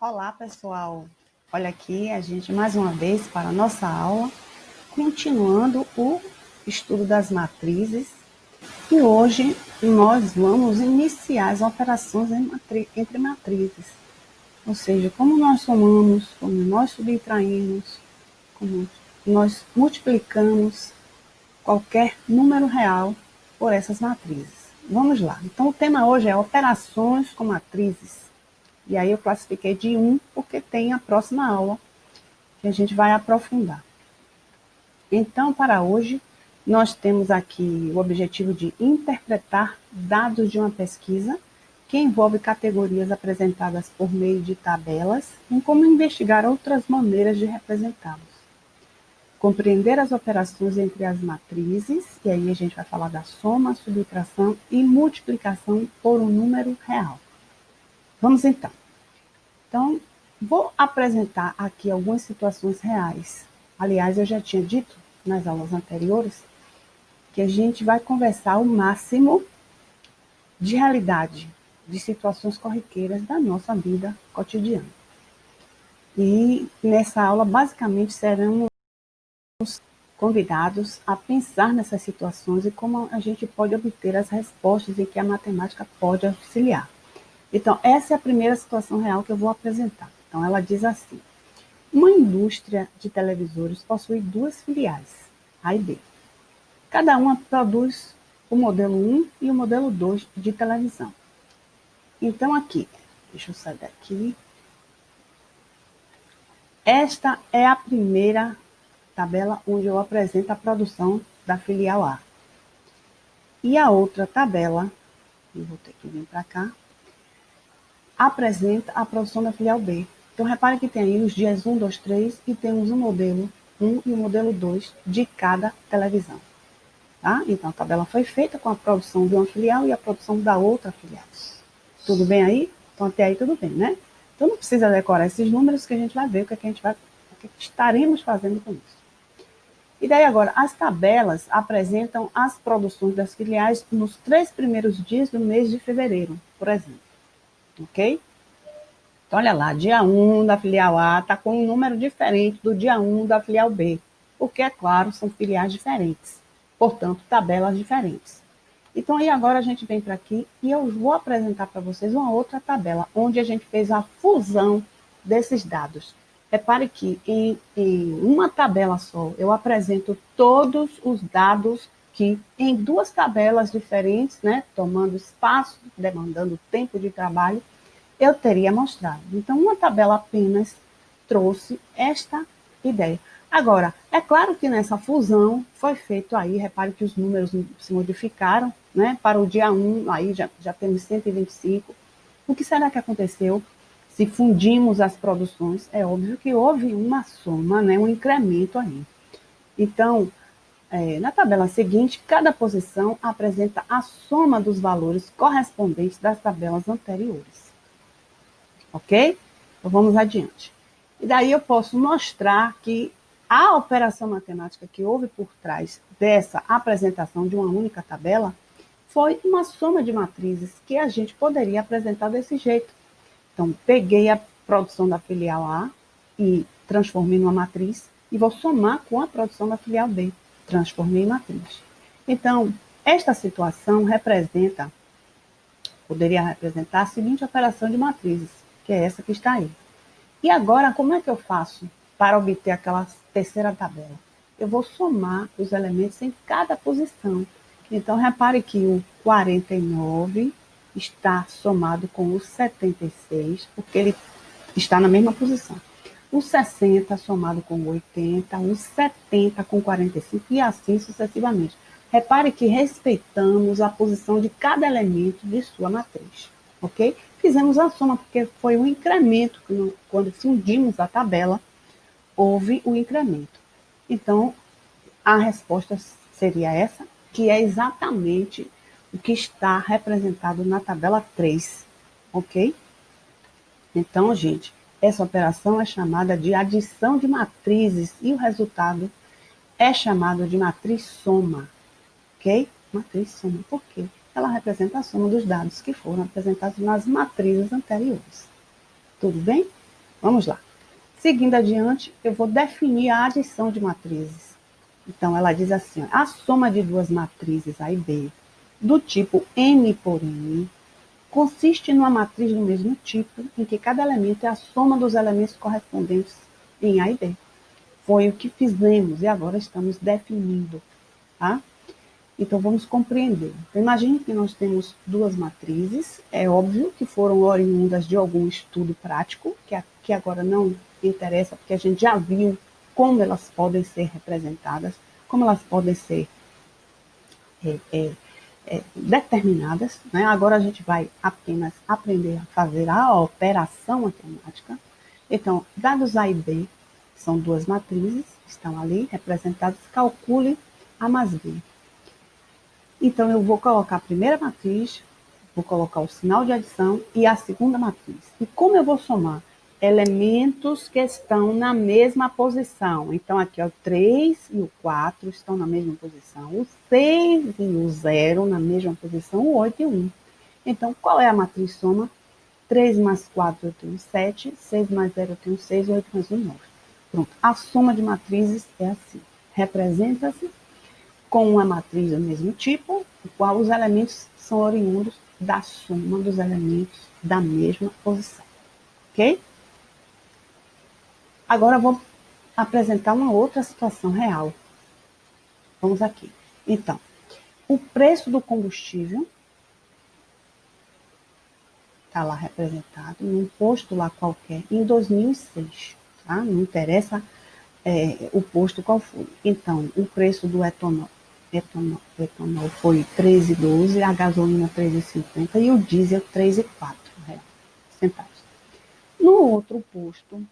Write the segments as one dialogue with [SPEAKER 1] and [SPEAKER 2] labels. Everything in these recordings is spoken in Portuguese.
[SPEAKER 1] Olá, pessoal. Olha aqui a gente mais uma vez para a nossa aula, continuando o estudo das matrizes. E hoje nós vamos iniciar as operações entre matrizes. Ou seja, como nós somamos, como nós subtraímos, como nós multiplicamos qualquer número real por essas matrizes. Vamos lá. Então o tema hoje é operações com matrizes. E aí eu classifiquei de 1 porque tem a próxima aula que a gente vai aprofundar. Então, para hoje, nós temos aqui o objetivo de interpretar dados de uma pesquisa que envolve categorias apresentadas por meio de tabelas e como investigar outras maneiras de representá-los. Compreender as operações entre as matrizes, e aí a gente vai falar da soma, subtração e multiplicação por um número real. Vamos então. Então, vou apresentar aqui algumas situações reais. Aliás, eu já tinha dito nas aulas anteriores que a gente vai conversar o máximo de realidade, de situações corriqueiras da nossa vida cotidiana. E nessa aula, basicamente, seremos convidados a pensar nessas situações e como a gente pode obter as respostas em que a matemática pode auxiliar. Então, essa é a primeira situação real que eu vou apresentar. Então, ela diz assim: uma indústria de televisores possui duas filiais, A e B. Cada uma produz o modelo 1 e o modelo 2 de televisão. Então, aqui, deixa eu sair daqui. Esta é a primeira tabela onde eu apresento a produção da filial A. E a outra tabela, eu vou ter que vir para cá, apresenta a produção da filial B. Então, repare que tem aí os dias 1, 2, 3 e temos o modelo 1 e o modelo 2 de cada televisão. Tá? Então, a tabela foi feita com a produção de uma filial e a produção da outra filial. Tudo bem aí? Então, até aí tudo bem, né? Então, não precisa decorar esses números que a gente vai ver o que estaremos fazendo com isso. E daí agora, as tabelas apresentam as produções das filiais nos 3 primeiros dias do mês de fevereiro, por exemplo. Ok? Então, olha lá, dia 1 da filial A está com um número diferente do dia 1 da filial B, porque, é claro, são filiais diferentes, portanto, tabelas diferentes. Então, aí agora a gente vem para aqui e eu vou apresentar para vocês uma outra tabela, onde a gente fez a fusão desses dados. Repare que em uma tabela só, eu apresento todos os dados que, em 2 tabelas diferentes, né, tomando espaço, demandando tempo de trabalho, eu teria mostrado. Então, uma tabela apenas trouxe esta ideia. Agora, é claro que nessa fusão foi feito aí, repare que os números se modificaram, né? Para o dia 1, aí já temos 125. O que será que aconteceu? Se fundimos as produções, é óbvio que houve uma soma, né? Um incremento aí. Então, na tabela seguinte, cada posição apresenta a soma dos valores correspondentes das tabelas anteriores. Ok? Então vamos adiante. E daí eu posso mostrar que a operação matemática que houve por trás dessa apresentação de uma única tabela foi uma soma de matrizes que a gente poderia apresentar desse jeito. Então, peguei a produção da filial A e transformei numa matriz e vou somar com a produção da filial B. Transformei em matriz. Então, esta situação poderia representar a seguinte operação de matrizes, que é essa que está aí. E agora, como é que eu faço para obter aquela terceira tabela? Eu vou somar os elementos em cada posição. Então, repare que o 49 está somado com o 76, porque ele está na mesma posição. O 60 somado com o 80, o 70 com 45 e assim sucessivamente. Repare que respeitamos a posição de cada elemento de sua matriz, ok? Fizemos a soma porque foi um incremento, quando fundimos a tabela, houve um incremento. Então, a resposta seria essa, que é exatamente o que está representado na tabela 3, ok? Então, gente, essa operação é chamada de adição de matrizes e o resultado é chamado de matriz soma, ok? Matriz soma, por quê? Ela representa a soma dos dados que foram apresentados nas matrizes anteriores. Tudo bem? Vamos lá. Seguindo adiante, eu vou definir a adição de matrizes. Então, ela diz assim, a soma de duas matrizes A e B, do tipo M por N, consiste numa matriz do mesmo tipo, em que cada elemento é a soma dos elementos correspondentes em A e B. Foi o que fizemos e agora estamos definindo, tá? Então, vamos compreender. Então, imagine que nós temos duas matrizes, é óbvio que foram oriundas de algum estudo prático, que agora não interessa, porque a gente já viu como elas podem ser representadas, como elas podem ser determinadas. Né? Agora a gente vai apenas aprender a fazer a operação matemática. Então, dados A e B, são duas matrizes, estão ali representadas, calcule A mais B. Então, eu vou colocar a primeira matriz, vou colocar o sinal de adição e a segunda matriz. E como eu vou somar? Elementos que estão na mesma posição. Então, aqui, ó, o 3 e o 4 estão na mesma posição. O 6 e o 0 na mesma posição. O 8 e o 1. Então, qual é a matriz soma? 3 mais 4 eu tenho 7. 6 mais 0 eu tenho 6. 8 mais 1, 9. Pronto. A soma de matrizes é assim. Representa-se com uma matriz do mesmo tipo, o qual os elementos são oriundos da soma dos elementos da mesma posição. Ok? Agora eu vou apresentar uma outra situação real. Vamos aqui. Então, o preço do combustível está lá representado num posto lá qualquer em 2006. Tá? Não interessa o posto qual foi. Então, o preço do etanol foi 13,12, a gasolina 13,50 e o diesel 3,04 centavos. No outro posto,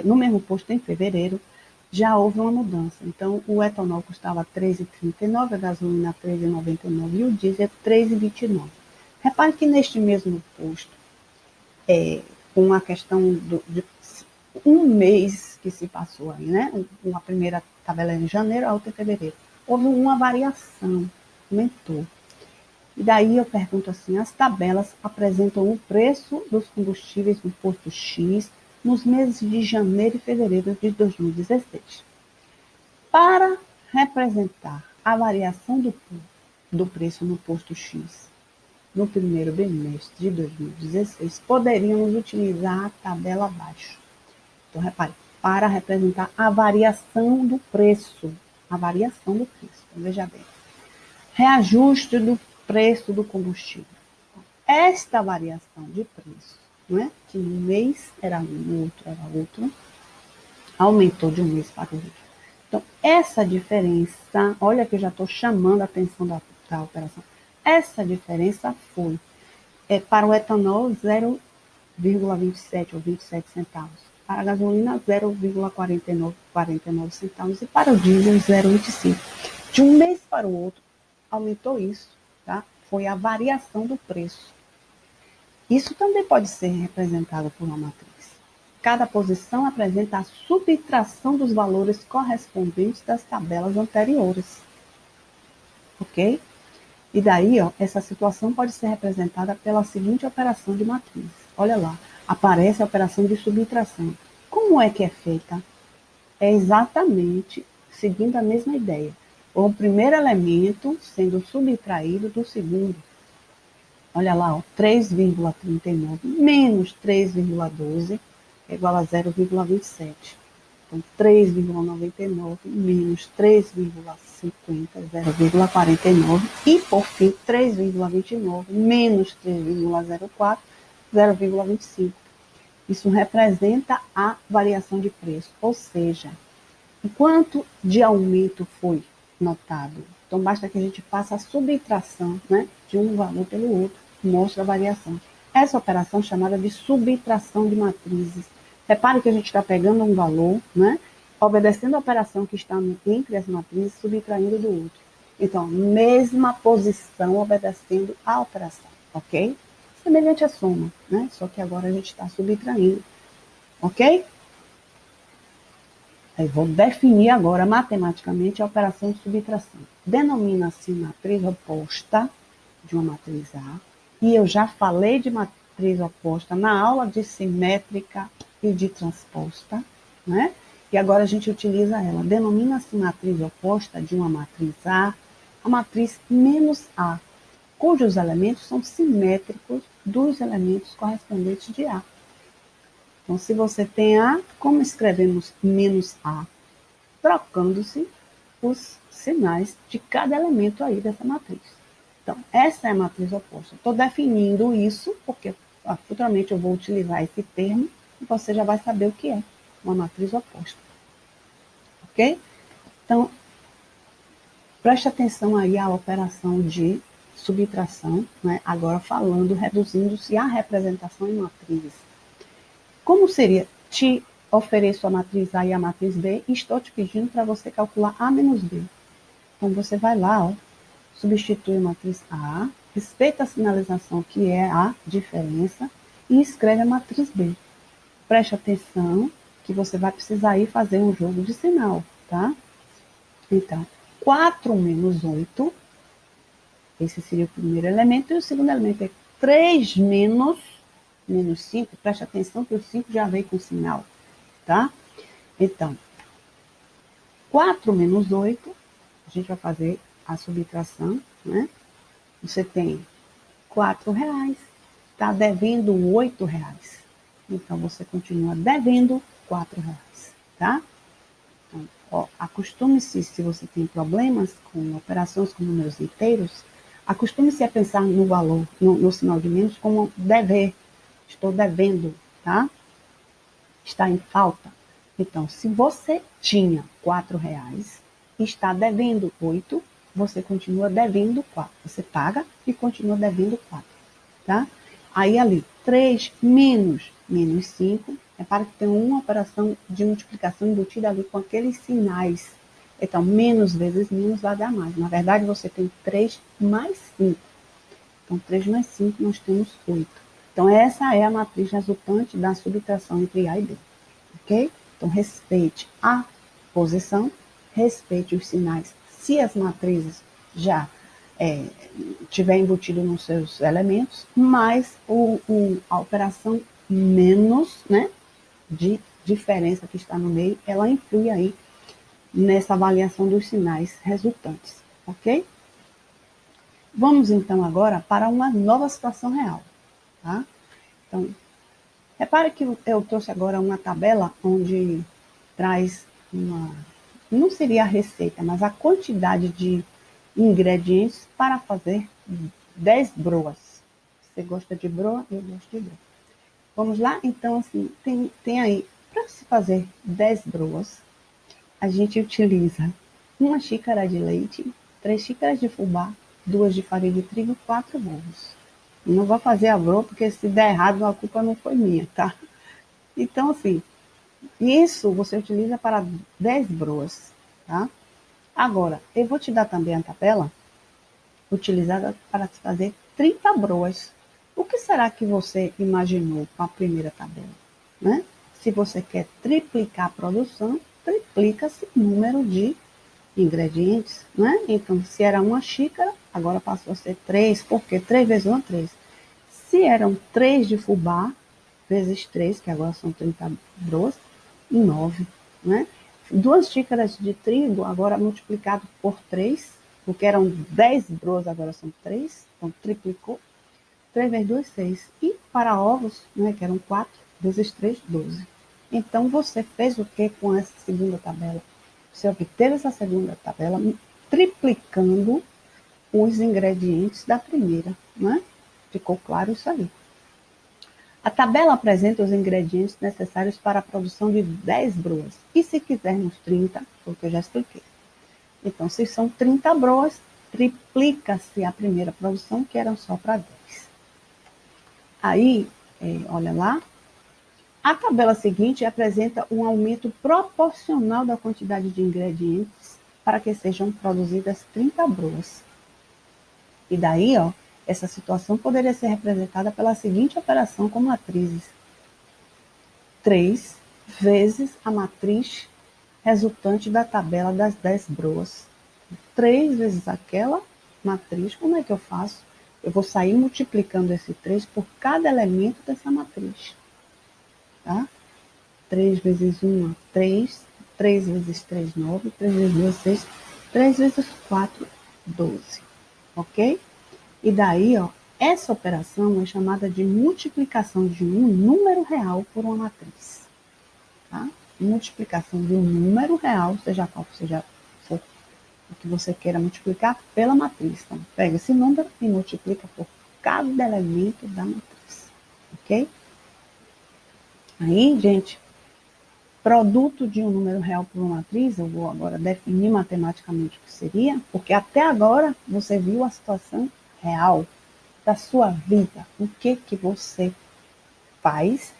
[SPEAKER 1] no mesmo posto em fevereiro, já houve uma mudança. Então, o etanol custava 13,39, a gasolina 13,99 e o diesel 13,29. Repare que neste mesmo posto, com a questão de um mês que se passou aí, né? Uma primeira tabela em janeiro, a outra em fevereiro. Houve uma variação, aumentou. E daí eu pergunto assim, as tabelas apresentam o preço dos combustíveis no posto X nos meses de janeiro e fevereiro de 2016. Para representar a variação do preço no posto X no primeiro bimestre de 2016, poderíamos utilizar a tabela abaixo. Então, repare, para representar a variação do preço. A variação do preço. Então, veja bem. Reajuste do preço do combustível. Esta variação de preço, não é? Que um mês era um, no outro era outro, aumentou de um mês para o outro. Então, essa diferença, olha que eu já estou chamando a atenção da operação. Essa diferença foi para o etanol 0,27 ou 27 centavos. Para a gasolina, 0,49 centavos. E para o diesel, 0,25. De um mês para o outro, aumentou isso. Tá? Foi a variação do preço. Isso também pode ser representado por uma matriz. Cada posição apresenta a subtração dos valores correspondentes das tabelas anteriores. Ok? E daí, ó, essa situação pode ser representada pela seguinte operação de matriz. Olha lá, aparece a operação de subtração. Como é que é feita? É exatamente seguindo a mesma ideia. O primeiro elemento sendo subtraído do segundo. Olha lá, 3,39 menos 3,12 é igual a 0,27. Então, 3,99 menos 3,50, 0,49. E, por fim, 3,29 menos 3,04, 0,25. Isso representa a variação de preço, ou seja, o quanto de aumento foi notado. Então, basta que a gente faça a subtração, né, de um valor pelo outro, mostra a variação. Essa operação é chamada de subtração de matrizes. Repare que a gente está pegando um valor, né, obedecendo a operação que está entre as matrizes, subtraindo do outro. Então, mesma posição obedecendo a operação, ok? Semelhante à soma, né? Só que agora a gente está subtraindo, ok? Aí vou definir agora matematicamente a operação de subtração. Denomina-se matriz oposta de uma matriz A. E eu já falei matriz oposta na aula de simétrica e de transposta, né? E agora a gente utiliza ela. Denomina-se matriz oposta de uma matriz a matriz menos A, cujos elementos são simétricos dos elementos correspondentes de A. Então, se você tem A, como escrevemos menos A? Trocando-se os sinais de cada elemento aí dessa matriz. Então, essa é a matriz oposta. Estou definindo isso, porque futuramente eu vou utilizar esse termo, e você já vai saber o que é uma matriz oposta. Ok? Então, preste atenção aí à operação de subtração, né? Agora falando, reduzindo-se a representação em matrizes. Como seria? Te ofereço a matriz A e a matriz B e estou te pedindo para você calcular A menos B. Então, você vai lá, ó, substitui a matriz A, respeita a sinalização que é a diferença e escreve a matriz B. Preste atenção que você vai precisar ir fazer um jogo de sinal, tá? Então, 4 menos 8, esse seria o primeiro elemento, e o segundo elemento é 3 menos 5, preste atenção que o 5 já veio com sinal, tá? Então, 4 menos 8, a gente vai fazer a subtração, né? Você tem R$4, está devendo R$8. Então, você continua devendo R$4, tá? Então, ó, acostume-se, se você tem problemas com operações com números inteiros, acostume-se a pensar no valor, no sinal de menos, como dever. Estou devendo, tá? Está em falta. Então, se você tinha R$4 e está devendo 8, você continua devendo 4. Você paga e continua devendo 4, tá? Aí ali, 3 menos 5, é para que tenha uma operação de multiplicação embutida ali com aqueles sinais. Então, menos vezes menos vai dar mais. Na verdade, você tem 3 mais 5. Então, 3 mais 5, nós temos 8. Então, essa é a matriz resultante da subtração entre A e B. Ok? Então, respeite a posição, respeite os sinais. Se as matrizes já tiver embutido nos seus elementos, mais a operação menos, né, de diferença que está no meio, ela influi aí nessa avaliação dos sinais resultantes, ok? Vamos então agora para uma nova situação real, tá? Então, repare que eu trouxe agora uma tabela onde traz não seria a receita, mas a quantidade de ingredientes para fazer 10 broas. Você gosta de broa? Eu gosto de broa. Vamos lá? Então, assim, tem aí, para se fazer 10 broas, a gente utiliza 1 xícara de leite, 3 xícaras de fubá, 2 de farinha de trigo e 4 ovos. Não vou fazer a broa, porque se der errado, a culpa não foi minha, tá? Então, assim, isso você utiliza para 10 broas, tá? Agora, eu vou te dar também a tabela utilizada para se fazer 30 broas. O que será que você imaginou com a primeira tabela, né? Se você quer triplicar a produção, triplica-se o número de ingredientes, né? Então, se era 1 xícara, agora passou a ser 3, porque 3 vezes 1 é 3. Se eram 3 de fubá, vezes 3, que agora são 30 broas, 9, né? 2 xícaras de trigo, agora multiplicado por 3, porque eram 10 broas, agora são 3, então triplicou. 3 vezes 2, 6. E para ovos, né, que eram 4, vezes 3, 12. Então, você fez o que com essa segunda tabela? Você obteve essa segunda tabela triplicando os ingredientes da primeira, né? Ficou claro isso aí. A tabela apresenta os ingredientes necessários para a produção de 10 broas. E se quisermos 30, foi o que eu já expliquei. Então, se são 30 broas, triplica-se a primeira produção, que eram só para 10. Aí, olha lá, a tabela seguinte apresenta um aumento proporcional da quantidade de ingredientes para que sejam produzidas 30 broas. E daí, ó, essa situação poderia ser representada pela seguinte operação com matrizes. 3 vezes a matriz resultante da tabela das 10 broas. 3 vezes aquela matriz, como é que eu faço? eu vou sair multiplicando esse 3 por cada elemento dessa matriz. Tá? 3 vezes 1, 3. 3 vezes 3, 9. 3 vezes 2, 6. 3 vezes 4, 12. Ok? E daí, ó, essa operação é chamada de multiplicação de um número real por uma matriz. Tá? Multiplicação de um número real, seja qual seja for o que você queira multiplicar, pela matriz. Então, pega esse número e multiplica por cada elemento da matriz. Ok? Aí, gente, produto de um número real por uma matriz, eu vou agora definir matematicamente o que seria, porque até agora você viu a situação real da sua vida. O que você faz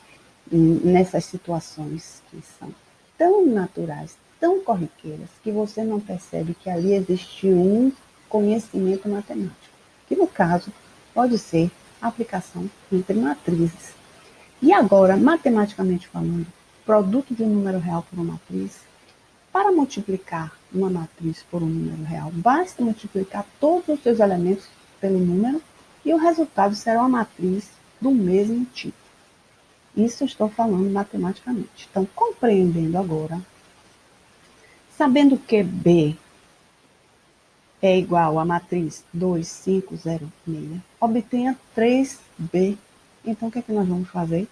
[SPEAKER 1] nessas situações que são tão naturais, tão corriqueiras, que você não percebe que ali existe um conhecimento matemático, que no caso pode ser a aplicação entre matrizes. E agora, matematicamente falando, produto de um número real por uma matriz, para multiplicar uma matriz por um número real, basta multiplicar todos os seus elementos pelo número e o resultado será uma matriz do mesmo tipo. Isso eu estou falando matematicamente. Então, compreendendo agora, sabendo que B é igual à matriz 2, 5, 0, 6, obtenha 3B. Então, o que é que nós vamos fazer?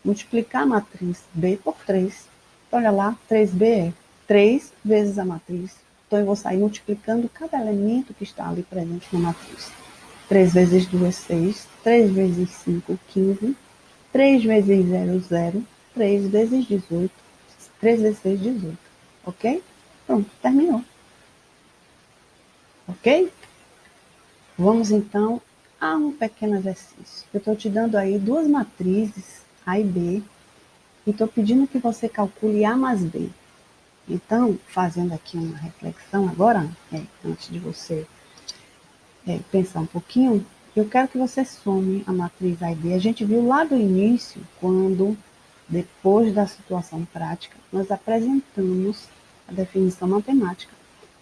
[SPEAKER 1] Multiplicar a matriz B por 3. Então, olha lá, 3B é 3 vezes a matriz. Então, eu vou sair multiplicando cada elemento que está ali presente na matriz. 3 vezes 2, 6. 3 vezes 5, 15. 3 vezes 0, 0. 3 vezes 18. 3 vezes 6, 18. Ok? Pronto, terminou. Ok? Vamos então a um pequeno exercício. Eu estou te dando aí duas matrizes, A e B, e estou pedindo que você calcule A mais B. Então, fazendo aqui uma reflexão agora, antes de você pensar um pouquinho, eu quero que você some a matriz A e B. A gente viu lá do início, quando, depois da situação prática, nós apresentamos a definição matemática.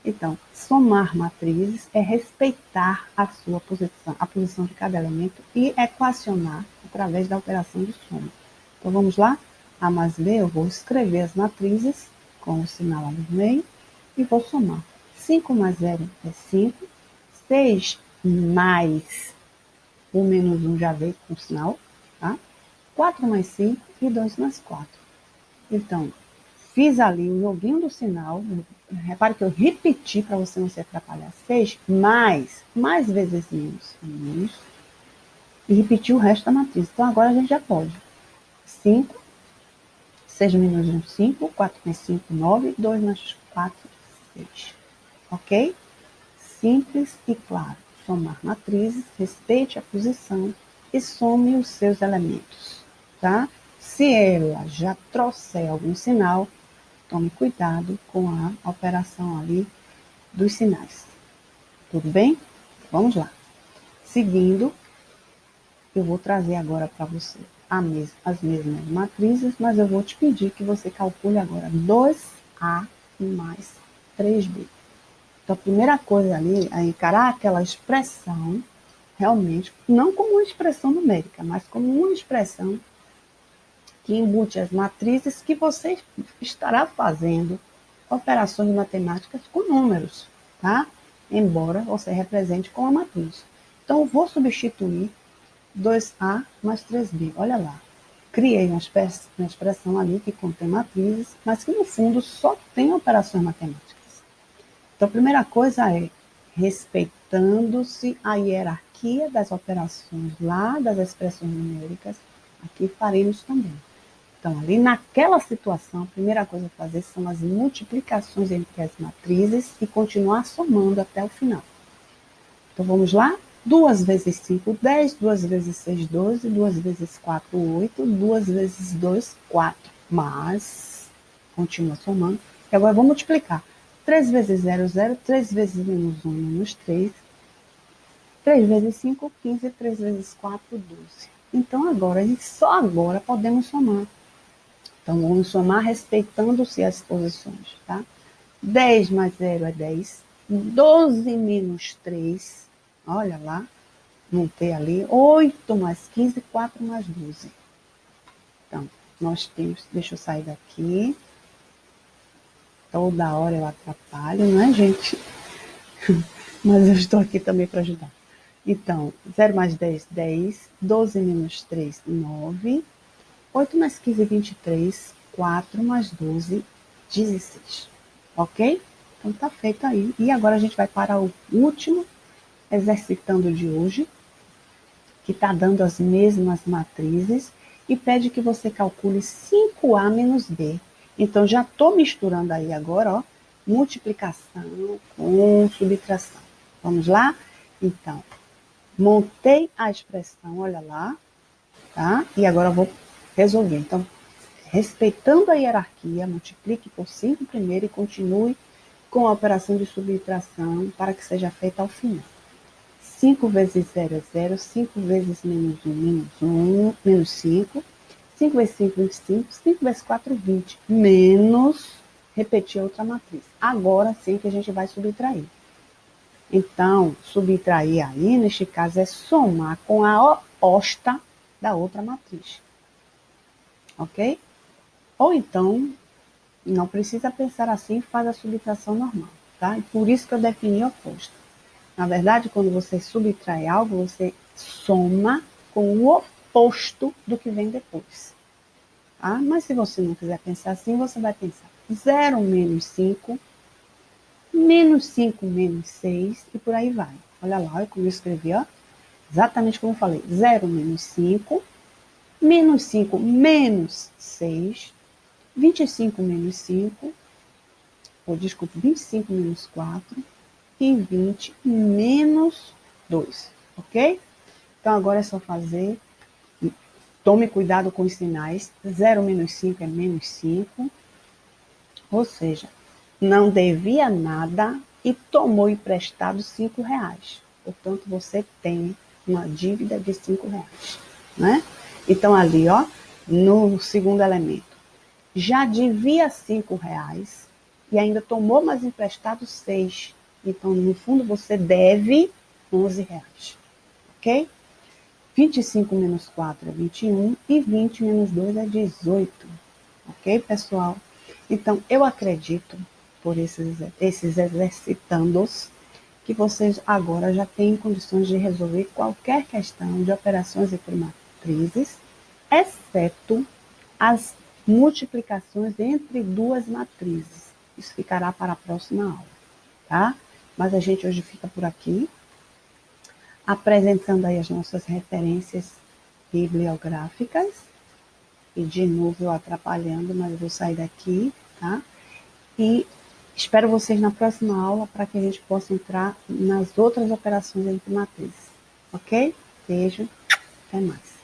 [SPEAKER 1] Então, somar matrizes é respeitar a sua posição, a posição de cada elemento e equacionar através da operação de soma. Então, vamos lá? A mais B, eu vou escrever as matrizes com o sinal ali no meio e vou somar. 5 mais 0 é 5. 6 mais o menos 1 já veio com o sinal, tá? 4 mais 5 e 2 mais 4. Então, fiz ali o joguinho do sinal. Repare que eu repeti para você não se atrapalhar. 6 mais vezes menos. E repetir o resto da matriz. Então, agora a gente já pode. 5, 6 menos 1, 5. 4 mais 5, 9. 2 mais 4, 6. Ok? Simples e claro. Somar matrizes, respeite a posição e some os seus elementos. Tá? Se ela já trouxer algum sinal, tome cuidado com a operação ali dos sinais. Tudo bem? Vamos lá. Seguindo, eu vou trazer agora para você as mesmas matrizes, mas eu vou te pedir que você calcule agora 2A mais 3B. Então, a primeira coisa ali é encarar aquela expressão, realmente, não como uma expressão numérica, mas como uma expressão que embute as matrizes que você estará fazendo operações matemáticas com números, tá? Embora você represente com a matriz. Então, eu vou substituir 2A mais 3B. Olha lá. Criei uma expressão ali que contém matrizes, mas que no fundo só tem operações matemáticas. Então, a primeira coisa é, respeitando-se a hierarquia das operações lá das expressões numéricas, aqui faremos também. Então, ali naquela situação, a primeira coisa a fazer são as multiplicações entre as matrizes e continuar somando até o final. Então, vamos lá? 2 vezes 5, 10. 2 vezes 6, 12. 2 vezes 4, 8. 2 vezes 2, 4. Mas, continua somando. E agora vou multiplicar. 3 vezes 0, 0. 3 vezes menos 1, menos 3. 3 vezes 5, 15. 3 vezes 4, 12. Então, agora, e só agora podemos somar. Então, vamos somar respeitando-se as posições, tá? 10 mais 0 é 10. 12 menos 3, olha lá, montei ali 8 mais 15, 4 mais 12. Então, nós temos, deixa eu sair daqui. Toda hora eu atrapalho, não é, gente? Mas eu estou aqui também para ajudar. Então, 0 mais 10, 10. 12 menos 3, 9. 8 mais 15, 23. 4 mais 12, 16. Ok? Então, tá feito aí. E agora a gente vai para o último exercitando de hoje, que está dando as mesmas matrizes, e pede que você calcule 5A menos B. Então, já estou misturando aí agora, ó, multiplicação com subtração. Vamos lá? Então, montei a expressão, olha lá, tá? E agora eu vou resolver. Então, respeitando a hierarquia, multiplique por 5 primeiro e continue com a operação de subtração para que seja feita ao final. 5 vezes 0 é 0, 5 vezes menos 1, menos 5. 5 vezes 5, 25. 5 vezes 4, 20. Menos, repetir a outra matriz. Agora sim que a gente vai subtrair. Então, subtrair aí, neste caso, é somar com a oposta da outra matriz. Ok? Ou então, não precisa pensar assim, faz a subtração normal, tá? E por isso que eu defini oposto. Na verdade, quando você subtrai algo, você soma com o oposto do que vem depois. Tá? Mas se você não quiser pensar assim, você vai pensar 0 menos 5, menos 5 menos 6 e por aí vai. Olha lá, olha como eu escrevi, ó. Exatamente como eu falei. 0 menos 5, menos 5 menos 6, 25 menos 5, ou desculpa, 25 menos 4 e 20 menos 2, ok? Então, agora é só fazer, tome cuidado com os sinais, 0 menos 5 é menos 5, ou seja, não devia nada e tomou emprestado 5 reais. Portanto, você tem uma dívida de 5 reais, né? Então, ali, ó, no segundo elemento, já devia 5 reais e ainda tomou mais emprestado 6. Então, no fundo, você deve 11 reais, ok? 25 menos 4 é 21 e 20 menos 2 é 18, ok, pessoal? Então, eu acredito, por esses exercitandos, que vocês agora já têm condições de resolver qualquer questão de operações entre matrizes, exceto as multiplicações entre duas matrizes. Isso ficará para a próxima aula, tá? Mas a gente hoje fica por aqui, apresentando aí as nossas referências bibliográficas. E de novo eu atrapalhando, mas eu vou sair daqui, tá? E espero vocês na próxima aula para que a gente possa entrar nas outras operações entre matrizes. Ok? Beijo, até mais.